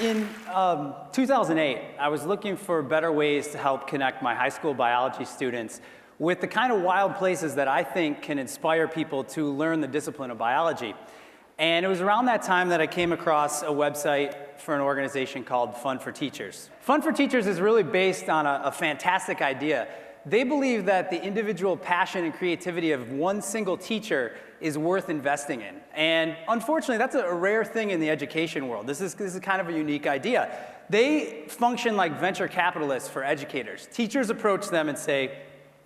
In 2008, I was looking for better ways to help connect my high school biology students with the kind of wild places that I think can inspire people to learn the discipline of biology. And it was around that time that I came across a website for an organization called Fun for Teachers. Fun for Teachers is really based on a fantastic idea. They believe that the individual passion and creativity of one single teacher is worth investing in. And unfortunately, that's a rare thing in the education world. This is kind of a unique idea. They function like venture capitalists for educators. Teachers approach them and say,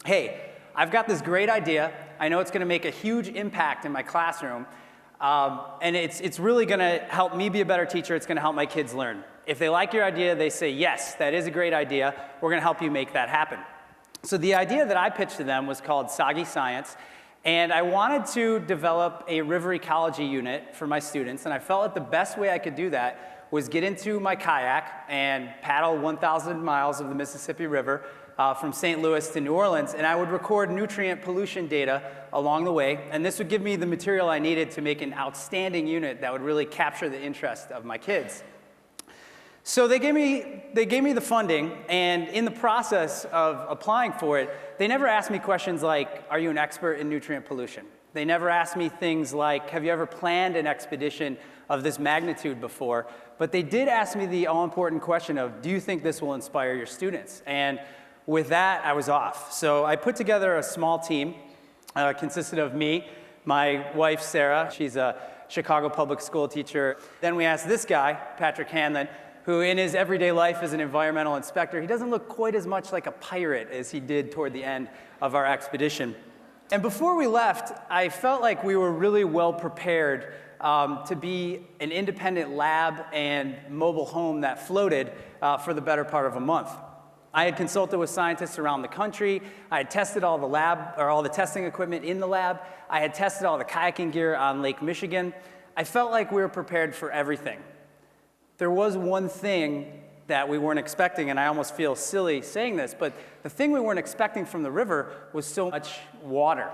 hey, I've got this great idea. I know it's going to make a huge impact in my classroom. And it's really going to help me be a better teacher. It's going to help my kids learn. If they like your idea, they say, yes, that is a great idea. We're going to help you make that happen. So the idea that I pitched to them was called Soggy Science. And I wanted to develop a river ecology unit for my students. And I felt that the best way I could do that was get into my kayak and paddle 1,000 miles of the Mississippi River from St. Louis to New Orleans, and I would record nutrient pollution data along the way, and this would give me the material I needed to make an outstanding unit that would really capture the interest of my kids. So they gave me the funding, and in the process of applying for it, they never asked me questions like, are you an expert in nutrient pollution? They never asked me things like, have you ever planned an expedition of this magnitude before? But they did ask me the all-important question of, do you think this will inspire your students? And with that, I was off. So I put together a small team, consisted of me, my wife, Sarah. She's a Chicago public school teacher. Then we asked this guy, Patrick Hanlon, who in his everyday life is an environmental inspector. He doesn't look quite as much like a pirate as he did toward the end of our expedition. And before we left, I felt like we were really well prepared to be an independent lab and mobile home that floated for the better part of a month. I had consulted with scientists around the country. I had tested all the testing equipment in the lab. I had tested all the kayaking gear on Lake Michigan. I felt like we were prepared for everything. There was one thing that we weren't expecting, and I almost feel silly saying this, but the thing we weren't expecting from the river was so much water.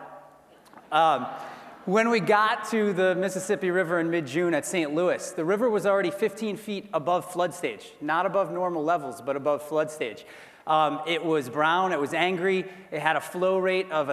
When we got to the Mississippi River in mid-June at St. Louis, the river was already 15 feet above flood stage, not above normal levels, but above flood stage. It was brown, it was angry, it had a flow rate of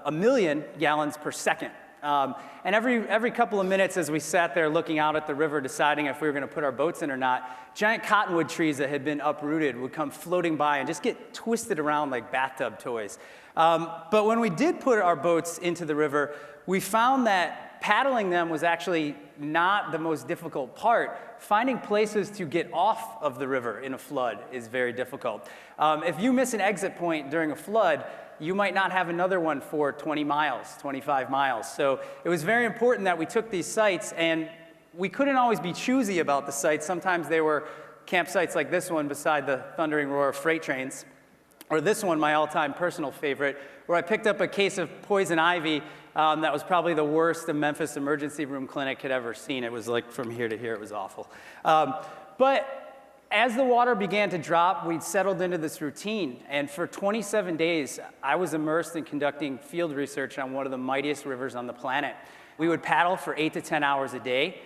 1 million gallons per second. And every couple of minutes as we sat there looking out at the river deciding if we were going to put our boats in or not, giant cottonwood trees that had been uprooted would come floating by and just get twisted around like bathtub toys. But when we did put our boats into the river, we found that paddling them was actually not the most difficult part. Finding places to get off of the river in a flood is very difficult. If you miss an exit point during a flood, you might not have another one for 20 miles, 25 miles. So it was very important that we took these sites, and we couldn't always be choosy about the sites. Sometimes they were campsites like this one beside the thundering roar of freight trains, or this one, my all-time personal favorite, where I picked up a case of poison ivy that was probably the worst a Memphis emergency room clinic had ever seen. It was like from here to here, it was awful. But as the water began to drop, we'd settled into this routine. And for 27 days, I was immersed in conducting field research on one of the mightiest rivers on the planet. We would paddle for 8 to 10 hours a day,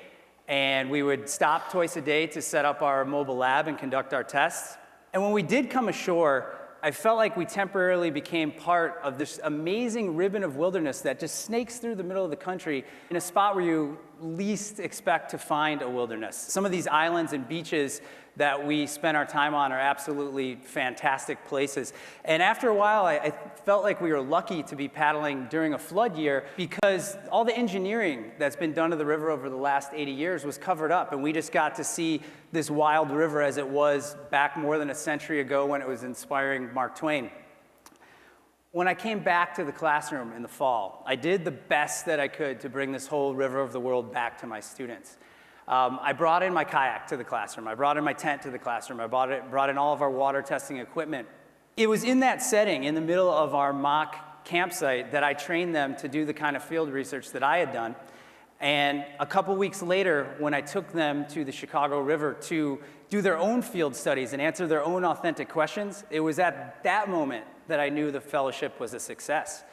and we would stop twice a day to set up our mobile lab and conduct our tests. And when we did come ashore, I felt like we temporarily became part of this amazing ribbon of wilderness that just snakes through the middle of the country in a spot where you least expect to find a wilderness. Some of these islands and beaches that we spent our time on are absolutely fantastic places. And after a while, I felt like we were lucky to be paddling during a flood year because all the engineering that's been done to the river over the last 80 years was covered up, and we just got to see this wild river as it was back more than a century ago when it was inspiring Mark Twain. When I came back to the classroom in the fall, I did the best that I could to bring this whole river of the world back to my students. I brought in my kayak to the classroom. I brought in my tent to the classroom. I brought in all of our water testing equipment. It was in that setting, in the middle of our mock campsite, that I trained them to do the kind of field research that I had done. And a couple weeks later, when I took them to the Chicago River to do their own field studies and answer their own authentic questions, it was at that moment that I knew the fellowship was a success.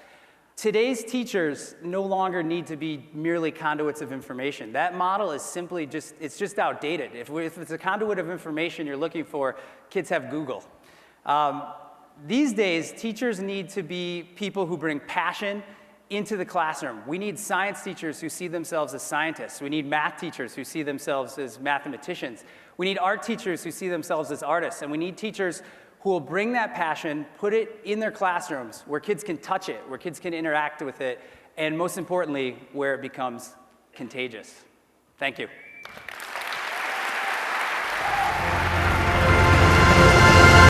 Today's teachers no longer need to be merely conduits of information. That model is simply it's just outdated. If it's a conduit of information you're looking for, kids have Google. These days, teachers need to be people who bring passion into the classroom. We need science teachers who see themselves as scientists. We need math teachers who see themselves as mathematicians. We need art teachers who see themselves as artists. And we need teachers who will bring that passion, put it in their classrooms where kids can touch it, where kids can interact with it, and most importantly, where it becomes contagious. Thank you.